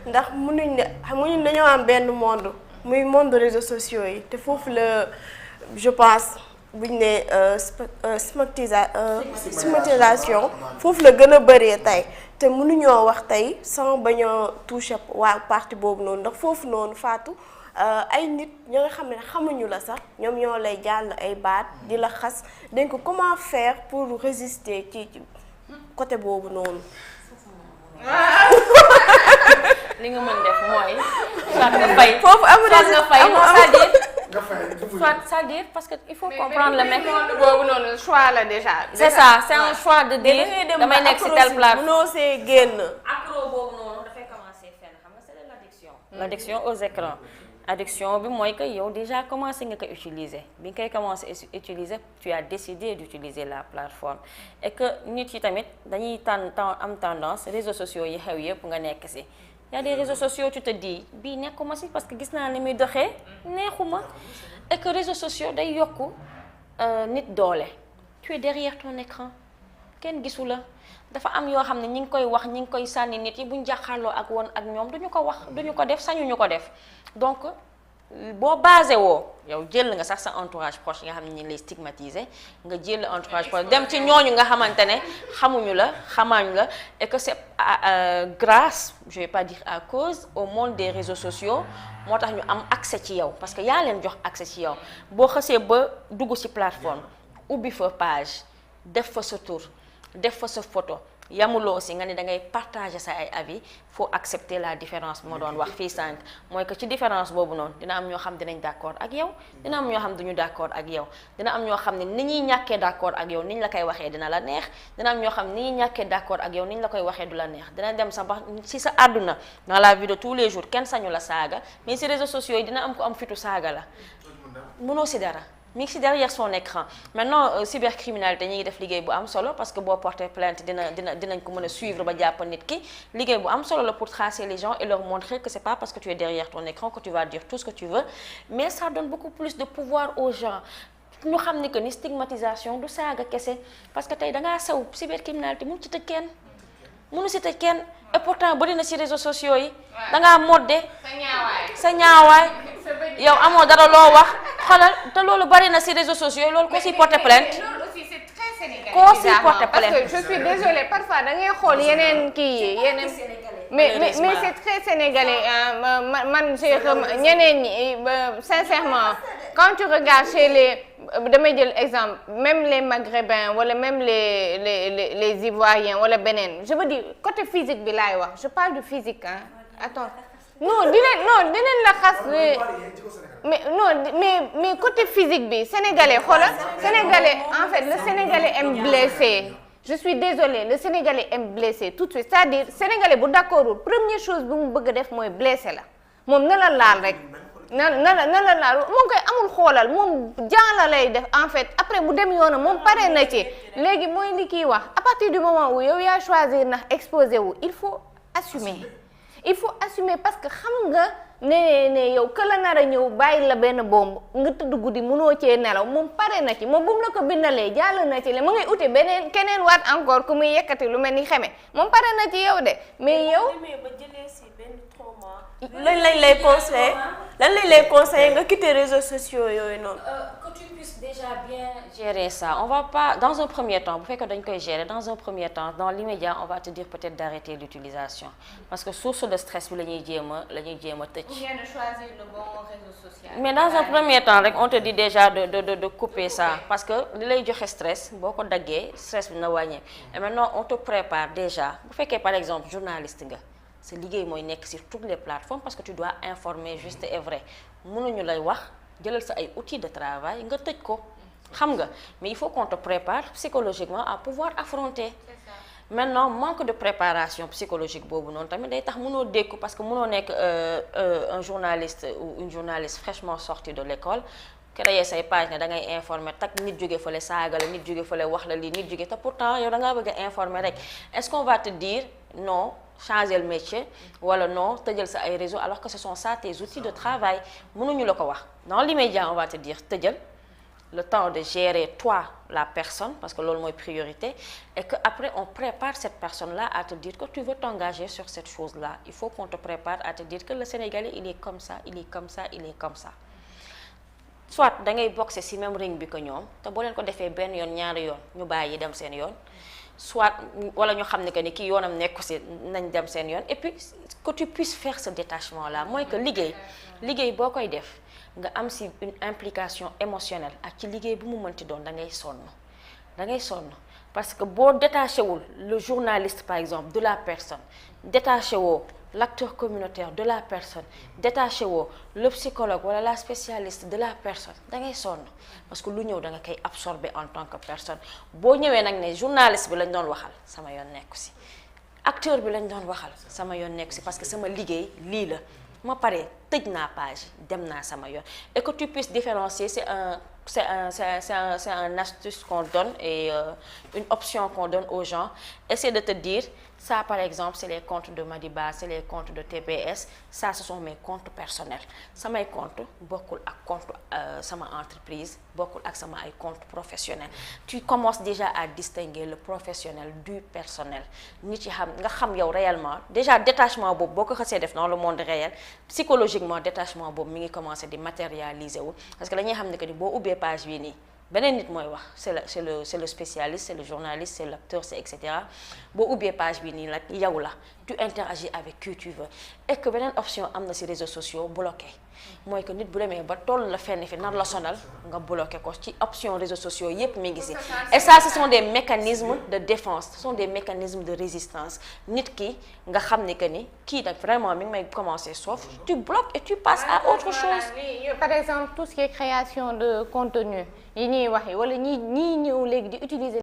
ndax mënuñ ne xam nga ñun dañoo am benn monde muy monde réseaux sociaux yi te foofu la je pense buñ ne stigmatisation foofu la gën a bëree tey te mënuñoo wax tey sans bañ a toucher waa partie boobu noonu ndax foofu noonu Fatou ay nit ñi nga xam ne xamuñu la sax ñoom ñoo lay jàll ay baat di la xas donc comment faire pour résister ci côté boobu noonu. li nga mën def mooy. soit nga fay foofu amul nga fay non c'est-à-dire parce que il faut comprendre le mec boobu noonu choix la déjà. c'est ça c'est un choix de dire damay nekk ci telle place. mënoo see génn. accro boobu noonu dafay commencer fenn xam nga c'est de l'addiction. L'addiction aux écrans. Addiction bi mooy que yow déjà commencé nga ko utiliser bi nga koy commencé utiliser tu as décidé d'utiliser la plateforme et que nit yi tamit dañuy am tendance réseaux sociaux yi xew yëpp nga nekk ci. Y a des réseaux sociaux tu te dis bii nekkuma ci parce que gis naa ni muy doxee neexuma et que réseaux sociaux day yokku nit doole tu es derrière ton écran kenn gisu la dafa am yoo xam ne ñi ngi koy wax ñi ngi koy sànni nit yi buñ jàkkaarloo ak woon ak ñoom duñu ko wax duñu ko def sañuñu ko def donc boo basé woo yow jël nga sax sa entourage proche yi nga xam ne ñu lay stigmatiser nga jël entourage proche dem ci ñooñu nga xamante ne xamuñu la xamaañu la et que c'est grâce je vais pas dire à cause au monde des réseaux sociaux moo tax ñu am accès ci yow parce que yaa leen jox accès ci yow boo xësee ba dugg ci plateforme ubbi fa page def fa sa tur def fa sa photo yamuloo si nga ne da ngay partager sa ay avis faut accepter la différence moo doon wax fii sànq mooy que ci différence boobu noonu dina am ñoo xam dinañ d'accord ak yow dina am ñoo xam duñu d'accord ak yow dina am ñoo xam ne ni ñuy ñàkkee d'accord ak yow ni ñu la koy waxee dina la neex dina am ñoo xam ni ñuy ñàkkee d'accord ak yow ni ñu la koy waxee du la neex dina dem sax ba ci sa àdduna dans la vie de tous les jours kenn sañu la saaga mais ci réseaux sociaux yi dina am ko am fitu saaga la mënoo si dara mi ngi si derrière son écran maintenant cybercriminalité ñi ngi def liggéey bu am solo parce que boo porter plainte dinañ ko mën a suivre ba jàpp nit ki liggéey bu am solo la pour tracer les gens et leur montrer que c'est pas parce que tu es derrière ton écran que tu vas dire tout ce que tu veux mais ça donne beaucoup plus de pouvoir aux gens ñu xam ni que ni stigmatisation du saaga kese parce que tey dangaa sew cybercriminalité mënu ci tëj kenn mënu si tëj kenn et pourtant bari na ci réseaux sociaux yi dangaa modde sa ñaawaay yow amoo dara loo wax xoolal te loolu bari na ci réseaux sociaux yi loolu ko ci porter plainte loolu aussi c'est très sénégalais. koo ci porter plainte parce que je suis désolée parfois da ngay xool yeneen kii yi yeneen mais c'est très sénégalais man ñeneen ñi sincèrement quand tu regardes chez les damay jël exemple même les maghrébins wala même les ivoiriens wala beneen je veux dire côté physique bi laay wax je parle de physique hein attends non dinañ la xas mais côté physique bi sénégalais xoolal sénégalais en fait le sénégalais aime blesser je suis désolée le sénégalais aime blesser tout de suite c'est-à-dire sénégalais bu d'accordul première chose bi mu bëgg a def mooy blesser la moom na la laal rek na la laal moom koy amul xoolal moom jaan la lay def en fait après bu dem yoonam moom pare na ci léegi mooy li kiy wax à partir du moment où yow yaa choisir ndax exposé wu il faut assumer parce que xam nga ne yow ka la nar a ñëw bàyyi la benn bomb nga tëdd guddi mënoo cee nelaw moom pare na ci moom bu mu la ko bindalee jàll na ci le mu ngay uti beneen keneen waat encore ku muy yekkati lu mel ni xeme moom pare na ci yow de mais yow lan lay conseiller nga quitter réseaux sociaux yooyu noonu. Que tu puisses déjà bien gérer ça on va pas dans un premier temps bu fekkee dañ koy gérer dans un premier temps dans l'immédiat on va te dire peut-être d'arrêter l'utilisation parce que source de stress bi la ñuy jéem a tëj. ou bien de choisir le bon réseau social. mais dans un premier temps rek on te dit déjà de couper ça parce que li lay joxe stress boo ko daggee stress bi na wàññee et maintenant on te prépare déjà bu fekkee par exemple journaliste nga. sa liggéey mooy nekk sur toutes les plateformes parce que tu dois informer juste et vrai mënuñu lay wax jëlal sa ay outils de travail nga tëj ko xam nga mais il faut qu'on te prépare psychologiquement à pouvoir affronter. C'est ça. Maintenant manque de préparation psychologique boobu noonu tamit day tax mënoo dékku parce que mënoo nekk un journaliste ou une journaliste fraîchement sortie de l'école créer say page ne da ngay informer tak nit jóge fële saaga la nit jóge fële wax la lii nit jóge te pourtant yow da ngaa bëgg a informer rek est-ce qu'on va te dire non changer le métier wala non tëjal sa ay réseaux alors que ce sont ça tes outils de travail mënuñu la ko wax dans l'immédiat on va te dire tëjal le temps de gérer toi la personne parce que loolu mooy priorité et que après on prépare cette personne-là à te dire que tu veux t'engager sur cette chose-là. Il faut qu'on te prépare à te dire que le Sénégalais il est comme ça, il est comme ça, il est comme ça. Soit da ngay boxer ci même ring bi que ñoom te boo leen ko defee benn yoon ñaari yoon ñu bàyyi dem seen yoon soit wala ñu xam ne que ni kii yoonam nekku ci nañ dem seen yoon et puis que tu puisses faire ce détachement là mooy que liggéey boo koy def nga am ci une implication émotionnelle ak ci liggéey bu mu mënti doon da ngay sonn parce que boo détaché wul le journaliste par exemple de la personne détaché woo l'acteur communautaire de la personne détaché woo le psychologue wala la spécialiste de la personne da ngay sonn parce que lu ñëw da nga koy absorber en tant que personne boo ñëwee nag ne journaliste bi lañ doon waxal sama yoon nekku ci acteur bi lañ doon waxal sama yoon nekku ci parce que sama liggéey lii la ma pare tëj naa page dem naa sama yoon et que tu puisses différencier c'est un astuce qu'on donne et une option qu'on donne aux gens. Essaie de te dire ça par exemple c'est les comptes de Madiba, c'est les comptes de TPS, ça ce sont mes comptes personnels. Samay compte bokkul ak compte sama entreprise, bokkul ak sama ay compte professionnel. Tu commences déjà à distinguer le professionnel du personnel. Nit yi xam nga xam yow réellement déjà détachement boobu boo ko xasee def dans le monde réel psychologiquement détachement boobu mi ngi commencer di matérialiser wu parce que dañuy xam ne que ni boo ubbee page bii nii beneen nit mooy wax c'est le spécialiste, c'est le journaliste, c'est l'acteur, c'est etc. boo ubbee page bi nii nag yow la tu interagis avec qui tu veux et que beneen option am na ci réseaux sociaux bloqué mooy que nit bu demee ba toll la fenn fi nar la sonal nga bloqué ko ci option réseaux sociaux yépp mi ngi ci et ça ce sont des mécanismes de défense, ce sont des mécanismes de résistance nit ki nga xam ne que ni kii nag vraiment mi ngi may commencer sauf tu bloques et tu passes à autre chose. Par exemple tout ce qui est création de contenu yi ñuy wax wala ñi ñëw léegi di utiliser